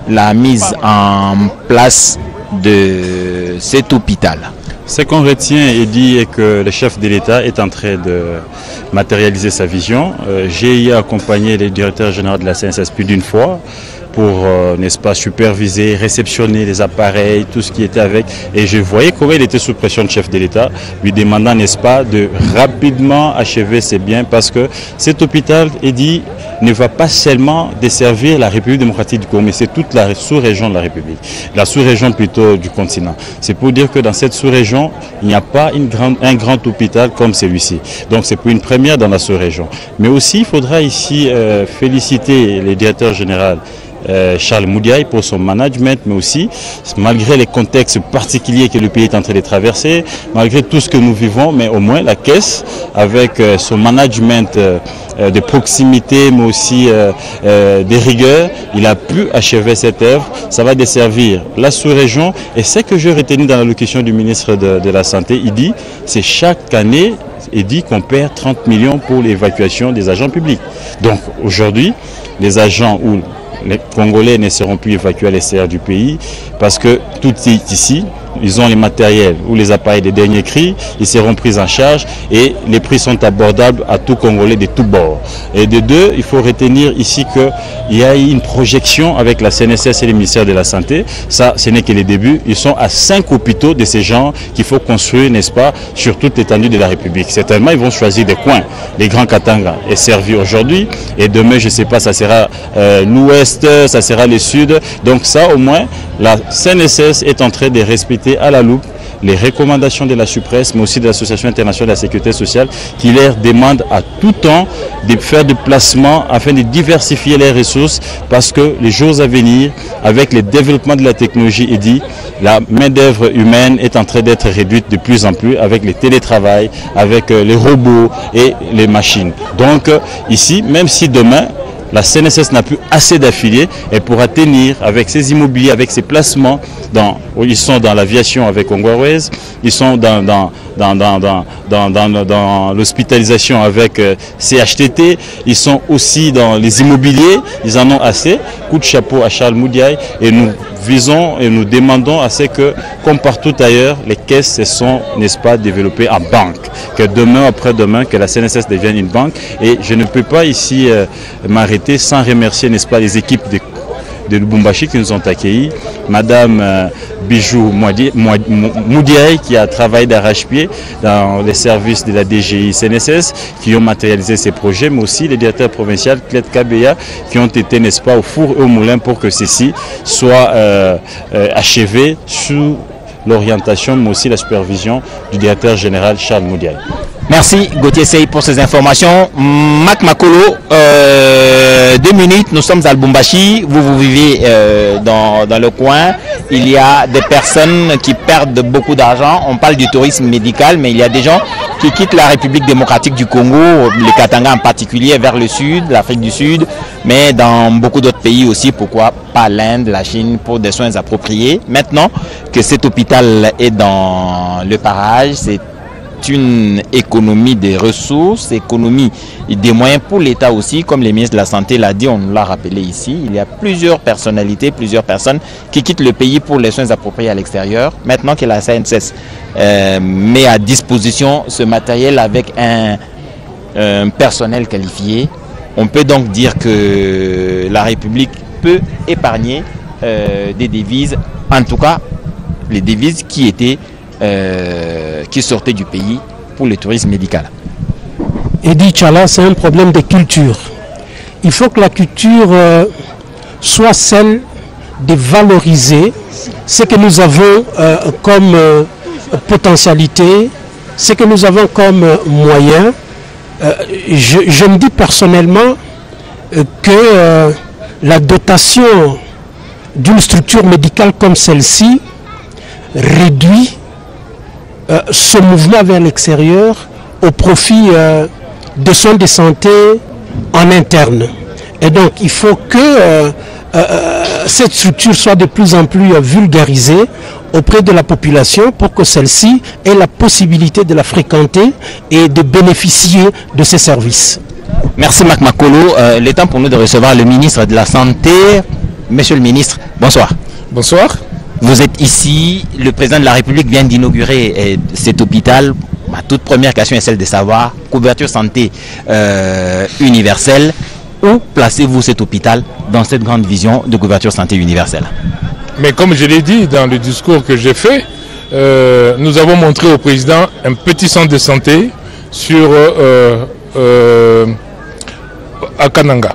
la mise en place de cet hôpital? Ce qu'on retient et dit est que le chef de l'État est en train de matérialiser sa vision. J'ai accompagné le directeur général de la CNSS plus d'une fois pour, n'est-ce pas, superviser, réceptionner les appareils, tout ce qui était avec. Et je voyais comment il était sous pression de chef de l'État, lui demandant, n'est-ce pas, de rapidement achever ses biens parce que cet hôpital, il dit, ne va pas seulement desservir la République démocratique du Congo, mais c'est toute la sous-région de la République, la sous-région plutôt du continent. C'est pour dire que dans cette sous-région, il n'y a pas un grand hôpital comme celui-ci. Donc c'est pour une première dans la sous-région. Mais aussi, il faudra ici féliciter le directeur général Charles Moudiaï pour son management, mais aussi malgré les contextes particuliers que le pays est en train de traverser, malgré tout ce que nous vivons, mais au moins la Caisse avec son management de proximité, mais aussi des rigueurs, il a pu achever cette œuvre. Ça va desservir la sous-région et ce que j'ai retenu dans l'allocution du ministre de la Santé, il dit c'est chaque année, il dit qu'on perd 30 millions pour l'évacuation des agents publics. Donc aujourd'hui, les agents ou les Congolais ne seront plus évacués à l'extérieur du pays parce que tout est ici. Ils ont les matériels ou les appareils des derniers cris, ils seront pris en charge et les prix sont abordables à tout Congolais de tous bords. Et de deux, il faut retenir ici qu'il y a une projection avec la CNSS et le ministère de la Santé. Ça, ce n'est que les débuts. Ils sont à 5 hôpitaux de ces gens qu'il faut construire, n'est-ce pas, sur toute l'étendue de la République. Certainement, ils vont choisir des coins. Les Grands Katanga est servi aujourd'hui et demain, je ne sais pas, ça sera l'ouest, ça sera le sud. Donc ça, au moins, la CNSS est en train de respecter à la loupe les recommandations de la SUPRES, mais aussi de l'Association internationale de la sécurité sociale, qui leur demande à tout temps de faire des placements afin de diversifier les ressources, parce que les jours à venir, avec le développement de la technologie, il dit, la main-d'œuvre humaine est en train d'être réduite de plus en plus avec le télétravail, avec les robots et les machines. Donc ici, même si demain, la CNSS n'a plus assez d'affiliés, elle pourra tenir avec ses immobiliers, avec ses placements. Ils sont dans l'aviation avec Congo Airways, ils sont dans l'hospitalisation avec CHTT, ils sont aussi dans les immobiliers, ils en ont assez. Coup de chapeau à Charles Moudiaï et nous visons et nous demandons à ce que, comme partout ailleurs, les caisses se sont, n'est-ce pas, développées en banque. Que demain, après-demain, que la CNSS devienne une banque. Et je ne peux pas ici m'arrêter sans remercier, n'est-ce pas, les équipes de Lubumbashi qui nous ont accueillis. Madame Bijou Moudiaï qui a travaillé d'arrache-pied dans les services de la DGI CNSS qui ont matérialisé ces projets, mais aussi les directeurs provinciaux Cled Kabeya qui ont été, n'est-ce pas, au four et au moulin pour que ceci soit achevé sous l'orientation, mais aussi la supervision du directeur général Charles Moudiaï. Merci Gauthier Sey pour ces informations. Mac Makolo, 2 minutes, nous sommes à Lubumbashi, vous vivez dans le coin. Il y a des personnes qui perdent beaucoup d'argent. On parle du tourisme médical, mais il y a des gens qui quittent la République démocratique du Congo, le Katanga en particulier, vers le sud, l'Afrique du Sud, mais dans beaucoup d'autres pays aussi, pourquoi pas l'Inde, la Chine, pour des soins appropriés. Maintenant que cet hôpital est dans le parage, c'est une économie des ressources, économie des moyens pour l'État aussi, comme le ministre de la Santé l'a dit, on nous l'a rappelé ici. Il y a plusieurs personnalités, plusieurs personnes qui quittent le pays pour les soins appropriés à l'extérieur. Maintenant que la CNSS met à disposition ce matériel avec un personnel qualifié, on peut donc dire que la République peut épargner des devises, en tout cas les devises qui étaient qui sortaient du pays pour le tourisme médical. Edi Tchala, c'est un problème de culture. Il faut que la culture soit celle de valoriser ce que nous avons comme potentialité, ce que nous avons comme moyen. Je me dis personnellement que la dotation d'une structure médicale comme celle-ci réduit ce mouvement vers l'extérieur au profit de soins de santé en interne. Et donc il faut que cette structure soit de plus en plus vulgarisée auprès de la population pour que celle-ci ait la possibilité de la fréquenter et de bénéficier de ces services. Merci Mac Makolo. Il est temps pour nous de recevoir le ministre de la Santé. Monsieur le ministre, bonsoir. Bonsoir. Vous êtes ici, le président de la République vient d'inaugurer cet hôpital. Ma toute première question est celle de savoir, couverture santé universelle, où placez-vous cet hôpital dans cette grande vision de couverture santé universelle? Mais comme je l'ai dit dans le discours que j'ai fait, nous avons montré au président un petit centre de santé à Kananga.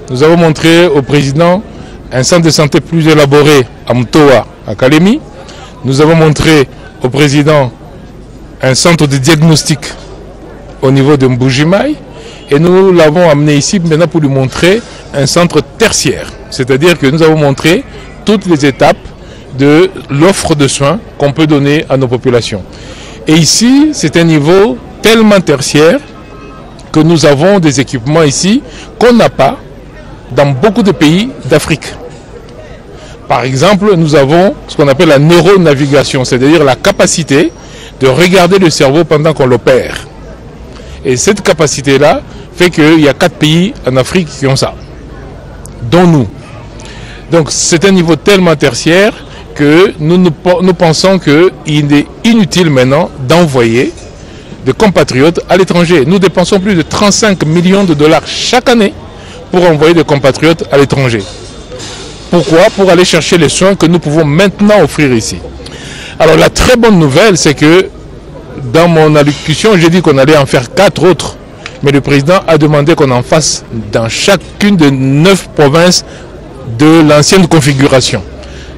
Nous avons montré au président un centre de santé plus élaboré à Mtoa, à Kalemi. Nous avons montré au président un centre de diagnostic au niveau de Mbujimaï. Et nous l'avons amené ici maintenant pour lui montrer un centre tertiaire. C'est-à-dire que nous avons montré toutes les étapes de l'offre de soins qu'on peut donner à nos populations. Et ici, c'est un niveau tellement tertiaire que nous avons des équipements ici qu'on n'a pas dans beaucoup de pays d'Afrique. Par exemple, nous avons ce qu'on appelle la neuronavigation, c'est-à-dire la capacité de regarder le cerveau pendant qu'on l'opère. Et cette capacité-là fait qu'il y a 4 pays en Afrique qui ont ça, dont nous. Donc c'est un niveau tellement tertiaire que nous pensons qu'il est inutile maintenant d'envoyer des compatriotes à l'étranger. Nous dépensons plus de 35 millions de dollars chaque année pour envoyer des compatriotes à l'étranger. Pourquoi? Pour aller chercher les soins que nous pouvons maintenant offrir ici. Alors la très bonne nouvelle, c'est que dans mon allocution, j'ai dit qu'on allait en faire 4 autres. Mais le président a demandé qu'on en fasse dans chacune des 9 provinces de l'ancienne configuration.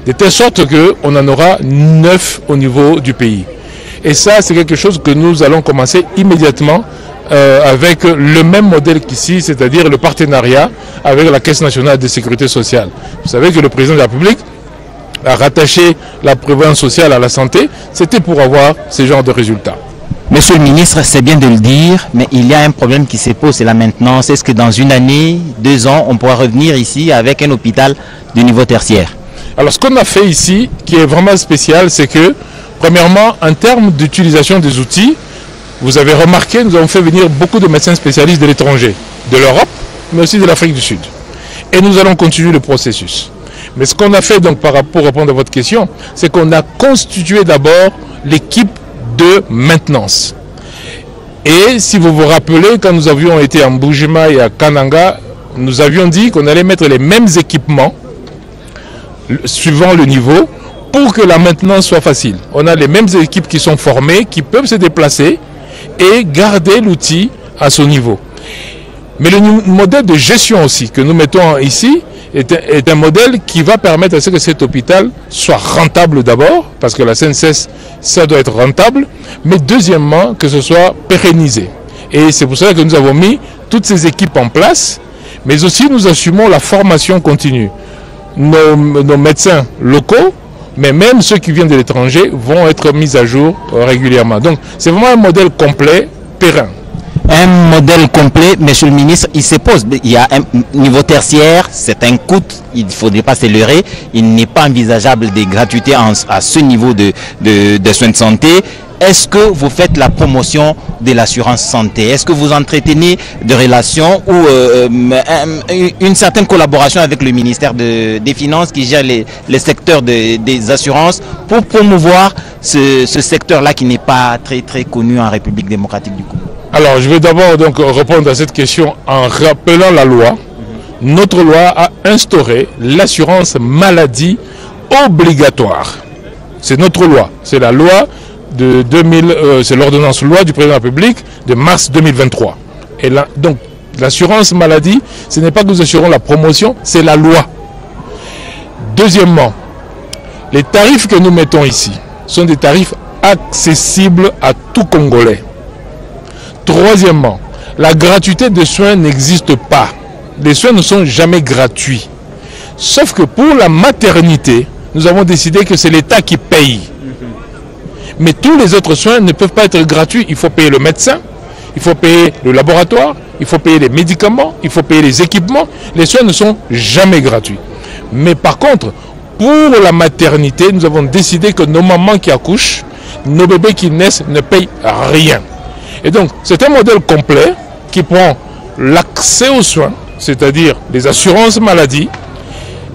De telle sorte qu'on en aura 9 au niveau du pays. Et ça, c'est quelque chose que nous allons commencer immédiatement avec le même modèle qu'ici, c'est-à-dire le partenariat avec la Caisse nationale de sécurité sociale. Vous savez que le président de la République a rattaché la prévoyance sociale à la santé, c'était pour avoir ce genre de résultats. Monsieur le ministre, c'est bien de le dire, mais il y a un problème qui se pose, c'est la maintenance. Est-ce que dans 1 année, 2 ans, on pourra revenir ici avec un hôpital de niveau tertiaire? Alors ce qu'on a fait ici, qui est vraiment spécial, c'est que, premièrement, en termes d'utilisation des outils, vous avez remarqué, nous avons fait venir beaucoup de médecins spécialistes de l'étranger, de l'Europe, mais aussi de l'Afrique du Sud. Et nous allons continuer le processus. Mais ce qu'on a fait, donc, pour répondre à votre question, c'est qu'on a constitué d'abord l'équipe de maintenance. Et si vous vous rappelez, quand nous avions été en Mbujimaï et à Kananga, nous avions dit qu'on allait mettre les mêmes équipements, suivant le niveau, pour que la maintenance soit facile. On a les mêmes équipes qui sont formées, qui peuvent se déplacer et garder l'outil à son niveau. Mais le modèle de gestion aussi que nous mettons ici, est un modèle qui va permettre à ce que cet hôpital soit rentable d'abord, parce que la CNSS, ça doit être rentable, mais deuxièmement, que ce soit pérennisé. Et c'est pour cela que nous avons mis toutes ces équipes en place, mais aussi nous assumons la formation continue. Nos médecins locaux, mais même ceux qui viennent de l'étranger, vont être mis à jour régulièrement. Donc c'est vraiment un modèle complet, périn. Un modèle complet, monsieur le ministre, il se pose. Il y a un niveau tertiaire, c'est un coût, il ne faudrait pas se leurrer. Il n'est pas envisageable des gratuités à ce niveau de soins de santé. Est-ce que vous faites la promotion de l'assurance santé? Est-ce que vous entretenez des relations ou une certaine collaboration avec le ministère des Finances qui gère les secteurs des assurances pour promouvoir ce secteur-là qui n'est pas très connu en République démocratique du Congo? Alors, je vais d'abord donc répondre à cette question en rappelant la loi. Notre loi a instauré l'assurance maladie obligatoire. C'est notre loi. C'est la loi de c'est l'ordonnance loi du président de la République de mars 2023. Et là, donc, l'assurance maladie, ce n'est pas que nous assurons la promotion, c'est la loi. Deuxièmement, les tarifs que nous mettons ici sont des tarifs accessibles à tout Congolais. Troisièmement, la gratuité des soins n'existe pas. Les soins ne sont jamais gratuits. Sauf que pour la maternité, nous avons décidé que c'est l'État qui paye. Mais tous les autres soins ne peuvent pas être gratuits. Il faut payer le médecin, il faut payer le laboratoire, il faut payer les médicaments, il faut payer les équipements. Les soins ne sont jamais gratuits. Mais par contre, pour la maternité, nous avons décidé que nos mamans qui accouchent, nos bébés qui naissent ne payent rien. Et donc, c'est un modèle complet qui prend l'accès aux soins, c'est-à-dire les assurances maladie,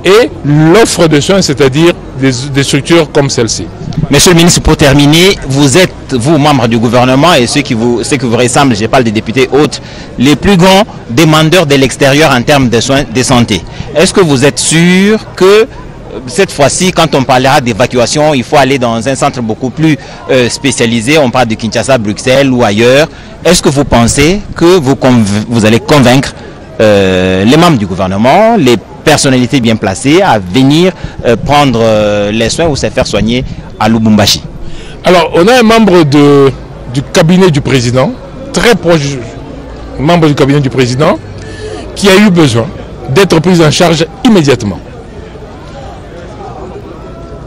et l'offre de soins, c'est-à-dire des structures comme celle-ci. Monsieur le ministre, pour terminer, vous êtes, vous, membre du gouvernement, et ceux qui vous ressemblent, je parle des députés hôtes, les plus grands demandeurs de l'extérieur en termes de soins de santé. Est-ce que vous êtes sûr que cette fois-ci, quand on parlera d'évacuation, il faut aller dans un centre beaucoup plus spécialisé, on parle de Kinshasa, Bruxelles ou ailleurs. Est-ce que vous pensez que vous allez convaincre les membres du gouvernement, les personnalités bien placées à venir prendre les soins ou se faire soigner à Lubumbashi? Alors, on a un membre du cabinet du président, très proche, membre du cabinet du président, qui a eu besoin d'être pris en charge immédiatement.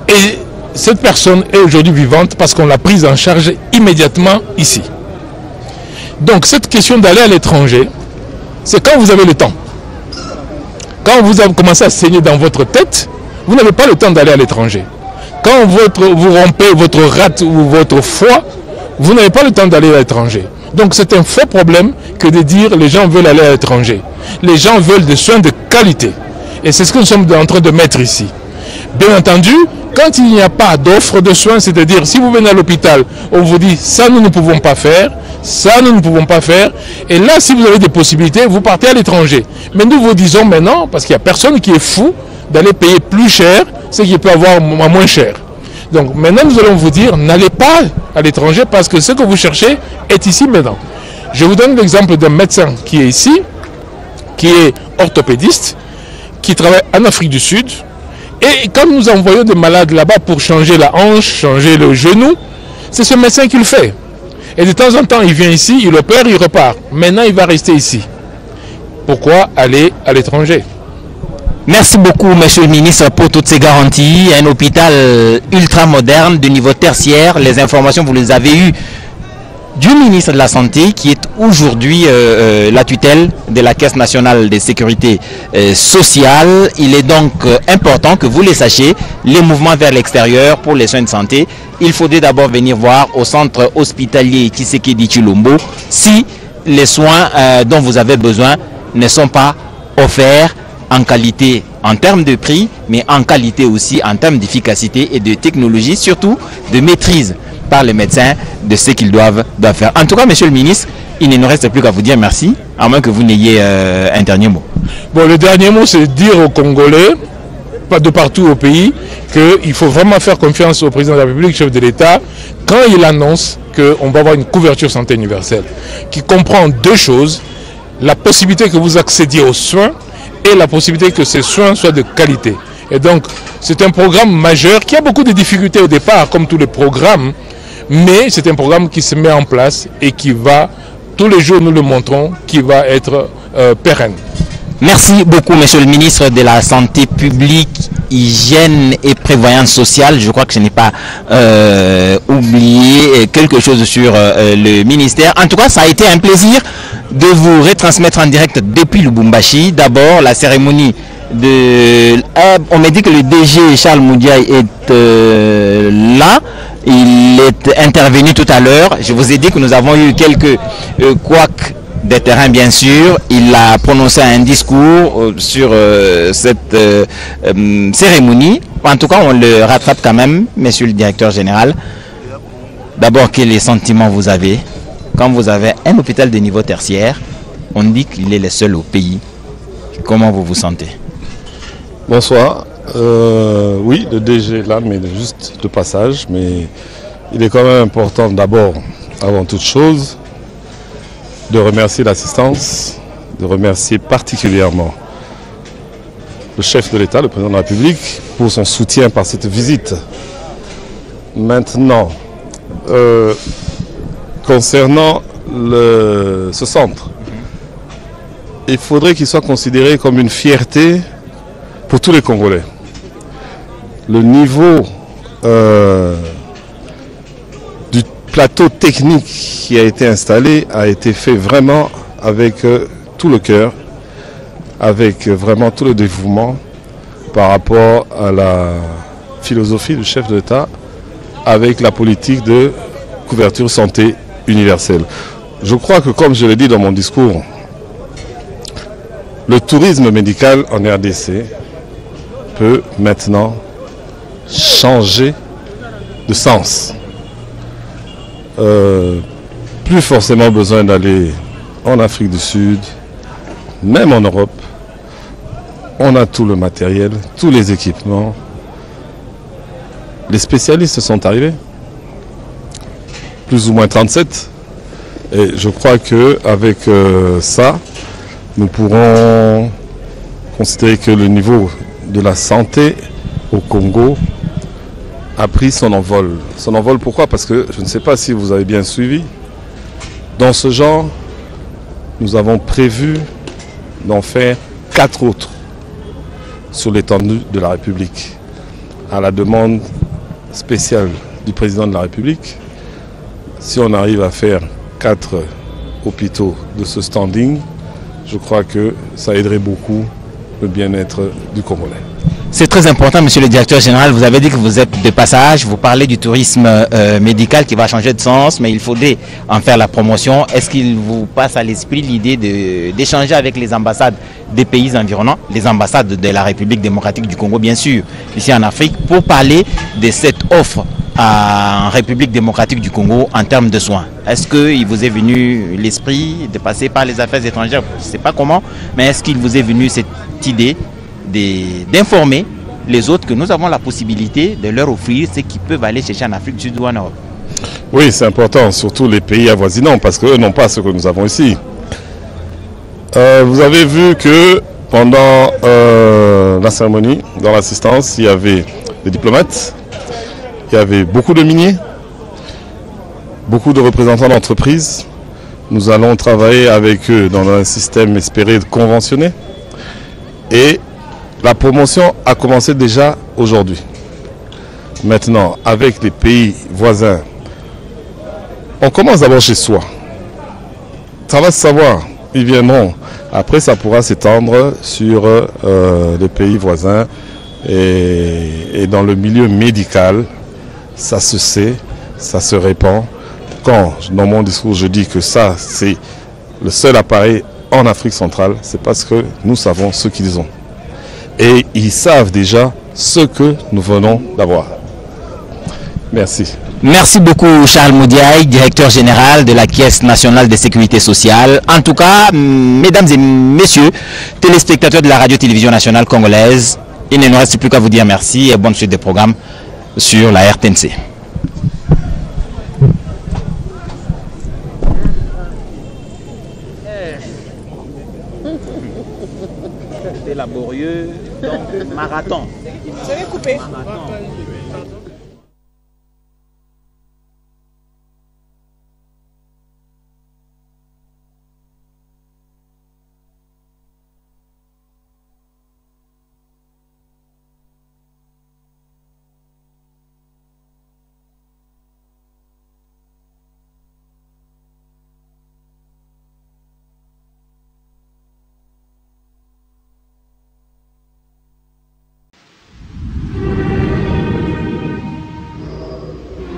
Et cette personne est aujourd'hui vivante parce qu'on l'a prise en charge immédiatement ici. Donc cette question d'aller à l'étranger, c'est quand vous avez le temps. Quand vous avez commencé à saigner dans votre tête, vous n'avez pas le temps d'aller à l'étranger. Quand vous rompez votre rate ou votre foie, vous n'avez pas le temps d'aller à l'étranger. Donc c'est un faux problème que de dire les gens veulent aller à l'étranger. Les gens veulent des soins de qualité. Et c'est ce que nous sommes en train de mettre ici. Bien entendu, quand il n'y a pas d'offre de soins, c'est-à-dire si vous venez à l'hôpital, on vous dit ça nous ne pouvons pas faire, ça nous ne pouvons pas faire, et là si vous avez des possibilités, vous partez à l'étranger. Mais nous vous disons maintenant, parce qu'il n'y a personne qui est fou d'aller payer plus cher ce qu'il peut avoir moins cher. Donc maintenant nous allons vous dire, n'allez pas à l'étranger parce que ce que vous cherchez est ici maintenant. Je vous donne l'exemple d'un médecin qui est ici, qui est orthopédiste, qui travaille en Afrique du Sud. Et quand nous envoyons des malades là-bas pour changer la hanche, changer le genou, c'est ce médecin qui le fait. Et de temps en temps, il vient ici, il opère, il repart. Maintenant, il va rester ici. Pourquoi aller à l'étranger? Merci beaucoup, monsieur le ministre, pour toutes ces garanties. Un hôpital ultra moderne de niveau tertiaire. Les informations, vous les avez eues du ministre de la Santé, qui est aujourd'hui la tutelle de la Caisse nationale de sécurité sociale. Il est donc important que vous les sachiez, les mouvements vers l'extérieur pour les soins de santé. Il faudrait d'abord venir voir au centre hospitalier Tshisekedi Tshilombo si les soins dont vous avez besoin ne sont pas offerts en qualité, en termes de prix, mais en qualité aussi en termes d'efficacité et de technologie, surtout de maîtrise par les médecins de ce qu'ils doivent faire. En tout cas, monsieur le ministre, il ne nous reste plus qu'à vous dire merci, à moins que vous n'ayez un dernier mot. Bon, le dernier mot, c'est dire aux Congolais, pas de partout au pays, qu'il faut vraiment faire confiance au président de la République, chef de l'État, quand il annonce qu'on va avoir une couverture santé universelle, qui comprend deux choses: la possibilité que vous accédiez aux soins et la possibilité que ces soins soient de qualité. Et donc, c'est un programme majeur qui a beaucoup de difficultés au départ, comme tous les programmes, mais c'est un programme qui se met en place et qui va, tous les jours nous le montrons, qui va être pérenne. Merci beaucoup, monsieur le ministre de la Santé publique, Hygiène et Prévoyance sociale. Je crois que je n'ai pas oublié quelque chose sur le ministère. En tout cas, ça a été un plaisir de vous retransmettre en direct depuis Lubumbashi. D'abord, la cérémonie de... on m'a dit que le DG Charles Moudiaï est là. Il est intervenu tout à l'heure. Je vous ai dit que nous avons eu quelques couacs des terrains, bien sûr. Il a prononcé un discours sur cette cérémonie. En tout cas, on le rattrape quand même, monsieur le directeur général. D'abord, quels sentiments vous avez quand vous avez un hôpital de niveau tertiaire? On dit qu'il est le seul au pays. Comment vous vous sentez? Bonsoir. Oui, le DG est là, mais juste de passage. Mais il est quand même important d'abord, avant toute chose, de remercier l'assistance, de remercier particulièrement le chef de l'État, le président de la République, pour son soutien par cette visite. Maintenant, concernant ce centre, il faudrait qu'il soit considéré comme une fierté pour tous les Congolais. Le niveau du plateau technique qui a été installé a été fait vraiment avec tout le cœur, avec vraiment tout le dévouement par rapport à la philosophie du chef de l'État, avec la politique de couverture santé universelle. Je crois que, comme je l'ai dit dans mon discours, le tourisme médical en RDC peut maintenant changer de sens. Plus forcément besoin d'aller en Afrique du Sud, même en Europe. On a tout le matériel, tous les équipements. Les spécialistes sont arrivés, plus ou moins 37. Et je crois qu'avec ça, nous pourrons considérer que le niveau de la santé au Congo a pris son envol. Son envol, pourquoi? Parce que je ne sais pas si vous avez bien suivi. Dans ce genre, nous avons prévu d'en faire 4 autres sur l'étendue de la République, à la demande spéciale du président de la République. Si on arrive à faire 4 hôpitaux de ce standing, je crois que ça aiderait beaucoup le bien-être du Congolais. C'est très important, monsieur le directeur général. Vous avez dit que vous êtes de passage. Vous parlez du tourisme médical qui va changer de sens, mais il faudrait en faire la promotion. Est-ce qu'il vous passe à l'esprit l'idée d'échanger avec les ambassades des pays environnants, les ambassades de la République démocratique du Congo, bien sûr, ici en Afrique, pour parler de cette offre en République démocratique du Congo en termes de soins? Est-ce qu'il vous est venu l'esprit de passer par les affaires étrangères? Je ne sais pas comment, mais est-ce qu'il vous est venu cette idée d'informer les autres que nous avons la possibilité de leur offrir ce qu'ils peuvent aller chercher en Afrique du Sud ou en Europe? Oui, c'est important, surtout les pays avoisinants, parce qu'eux n'ont pas ce que nous avons ici. Vous avez vu que pendant la cérémonie, dans l'assistance, il y avait des diplomates, il y avait beaucoup de miniers, beaucoup de représentants d'entreprises. Nous allons travailler avec eux dans un système espéré conventionné. Et la promotion a commencé déjà aujourd'hui. Maintenant, avec les pays voisins, on commence d'abord chez soi. Ça va se savoir, ils viendront. Après, ça pourra s'étendre sur les pays voisins. Et dans le milieu médical, ça se sait, ça se répand. Quand, dans mon discours, je dis que ça, c'est le seul appareil en Afrique centrale, c'est parce que nous savons ce qu'ils ont. Et ils savent déjà ce que nous venons d'avoir. Merci. Merci beaucoup Charles Moudiaï, directeur général de la Caisse nationale de sécurité sociale. En tout cas, mesdames et messieurs, téléspectateurs de la radio-télévision nationale congolaise, il ne nous reste plus qu'à vous dire merci et bonne suite des programmes sur la RTNC. et laborieux, donc marathon. Vous avez coupé.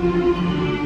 Thank you.